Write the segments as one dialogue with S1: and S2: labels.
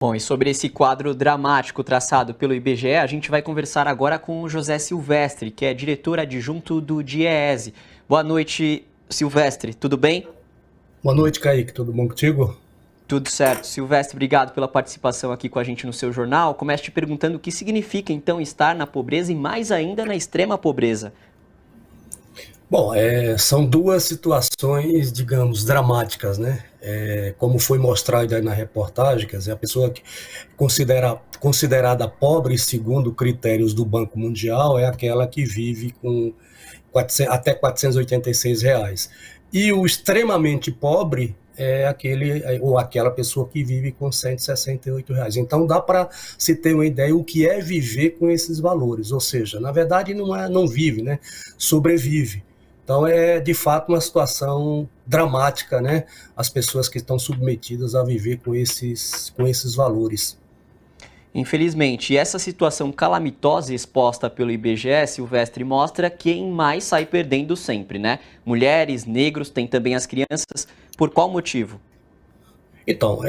S1: Bom, e sobre esse quadro dramático traçado pelo IBGE, a gente vai conversar agora com o José Silvestre, que é diretor adjunto do DIEESE. Boa noite, Silvestre, tudo bem?
S2: Boa noite, Kaique. Tudo bom contigo?
S1: Tudo certo. Silvestre, obrigado pela participação aqui com a gente no seu jornal. Começo te perguntando o que significa, então, estar na pobreza e mais ainda na extrema pobreza.
S2: Bom, são duas situações, digamos, dramáticas, né? Como foi mostrado aí na reportagem, quer dizer, a pessoa que considerada pobre segundo critérios do Banco Mundial é aquela que vive com 400, até R$ 486. E o extremamente pobre é aquele ou aquela pessoa que vive com R$ 168. Então dá para se ter uma ideia o que é viver com esses valores, ou seja, na verdade não vive, né? Sobrevive. Então é de fato uma situação dramática, né? As pessoas que estão submetidas a viver com esses valores.
S1: Infelizmente, essa situação calamitosa exposta pelo IBGE, Silvestre, mostra quem mais sai perdendo sempre, né? Mulheres, negros, tem também as crianças. Por qual motivo?
S2: Então,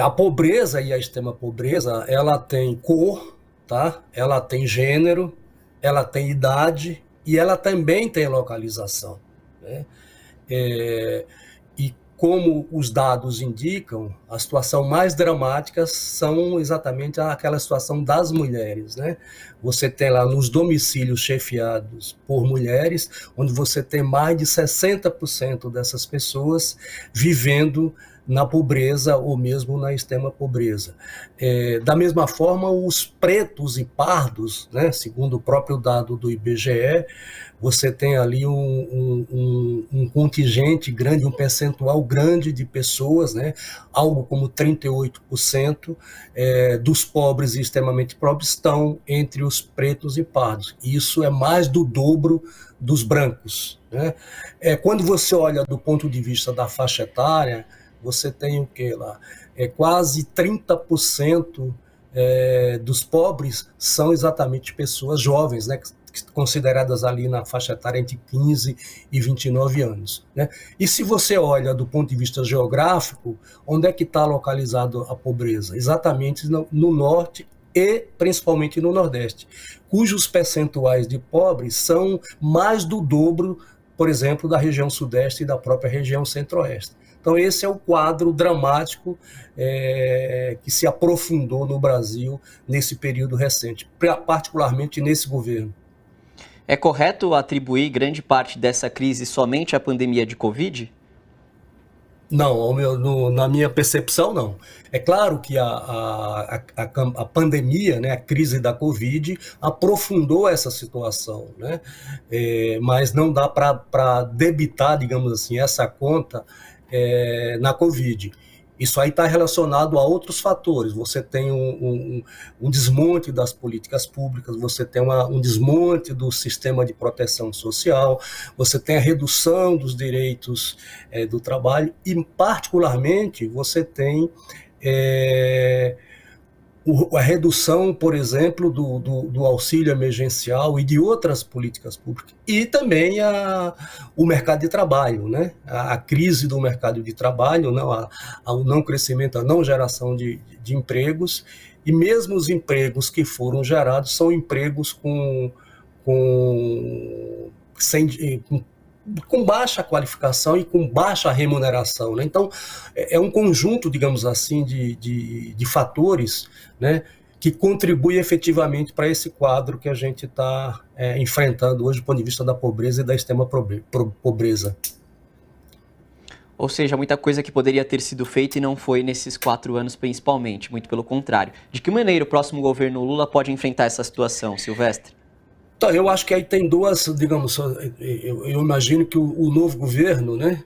S2: a pobreza e a extrema pobreza, ela tem cor, tá? Ela tem gênero, ela tem idade e ela também tem localização, né? É, e como os dados indicam, a situação mais dramática são exatamente aquela situação das mulheres, né? Você tem lá nos domicílios chefiados por mulheres, onde você tem mais de 60% dessas pessoas vivendo na pobreza ou mesmo na extrema pobreza. Da mesma forma, os pretos e pardos, né, segundo o próprio dado do IBGE, você tem ali um contingente grande, um percentual grande de pessoas, né, algo como 38% dos pobres e extremamente pobres estão entre os pretos e pardos. Isso é mais do dobro dos brancos, né? Quando você olha do ponto de vista da faixa etária, você tem o que lá? Quase 30% dos pobres são exatamente pessoas jovens, né? Consideradas ali na faixa etária entre 15 e 29 anos. Né? E se você olha do ponto de vista geográfico, onde é que está localizado a pobreza? Exatamente no norte e principalmente no nordeste, cujos percentuais de pobres são mais do dobro, por exemplo, da região sudeste e da própria região centro-oeste. Então, esse é o quadro dramático que se aprofundou no Brasil nesse período recente, particularmente nesse governo.
S1: É correto atribuir grande parte dessa crise somente à pandemia de Covid?
S2: Não, na minha percepção, não. É claro que a pandemia, né, a crise da Covid, aprofundou essa situação, né? Mas não dá para debitar, digamos assim, essa conta na Covid. Isso aí está relacionado a outros fatores. Você tem um desmonte das políticas públicas, você tem um desmonte do sistema de proteção social, você tem a redução dos direitos do trabalho e, particularmente, você tem é, a redução, por exemplo, do auxílio emergencial e de outras políticas públicas, e também o mercado de trabalho, né? A crise do mercado de trabalho, não, o não crescimento, a não geração de empregos, e mesmo os empregos que foram gerados são empregos com, sem, com baixa qualificação e com baixa remuneração. Né? Então, é um conjunto, digamos assim, de fatores, né, que contribui efetivamente para esse quadro que a gente está enfrentando hoje do ponto de vista da pobreza e da extrema pobreza.
S1: Ou seja, muita coisa que poderia ter sido feita e não foi nesses 4 anos principalmente, muito pelo contrário. De que maneira o próximo governo Lula pode enfrentar essa situação, Silvestre?
S2: Então, eu acho que aí tem duas, digamos, eu imagino que o novo governo, né,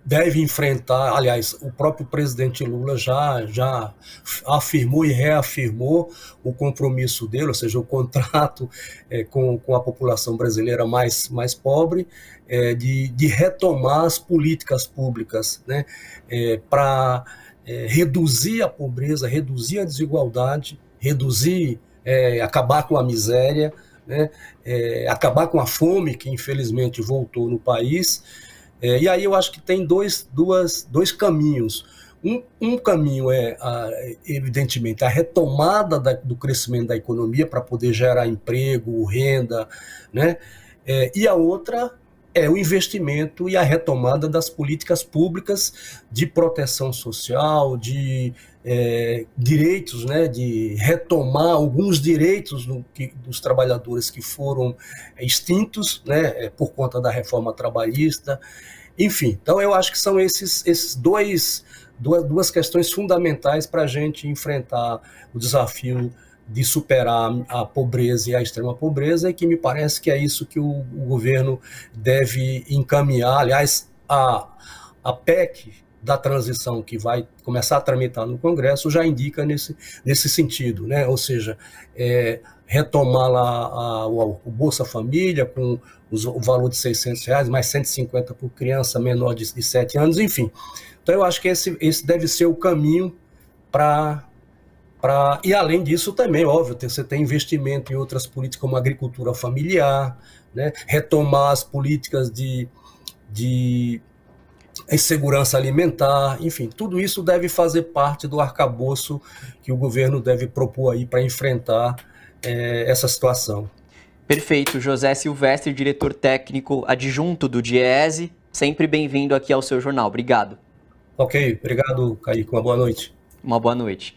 S2: deve enfrentar, aliás, o próprio presidente Lula já afirmou e reafirmou o compromisso dele, ou seja, o contrato com a população brasileira mais pobre, de retomar as políticas públicas, né, para reduzir a pobreza, reduzir a desigualdade, acabar com a miséria, né, acabar com a fome que infelizmente voltou no país. E aí eu acho que tem dois caminhos. Um caminho é, evidentemente, a retomada do crescimento da economia para poder gerar emprego, renda, né? E a outra é o investimento e a retomada das políticas públicas de proteção social, de direitos, né, de retomar alguns direitos dos trabalhadores que foram extintos, né, por conta da reforma trabalhista. Enfim, então eu acho que são esses duas questões fundamentais para a gente enfrentar o desafio de superar a pobreza e a extrema pobreza, e que me parece que é isso que o governo deve encaminhar. Aliás, a PEC da transição, que vai começar a tramitar no Congresso, já indica nesse sentido, né? Ou seja, retomar lá o Bolsa Família com o valor de R$600, mais 150 por criança menor de 7 anos, enfim. Então eu acho que esse deve ser o caminho para... E além disso também, óbvio, você tem investimento em outras políticas como agricultura familiar, né? Retomar as políticas de segurança alimentar, enfim, tudo isso deve fazer parte do arcabouço que o governo deve propor aí para enfrentar essa situação.
S1: Perfeito. José Silvestre, diretor técnico adjunto do DIEESE, sempre bem-vindo aqui ao seu jornal. Obrigado.
S2: Ok, obrigado, Kaique. Uma boa noite.
S1: Uma boa noite.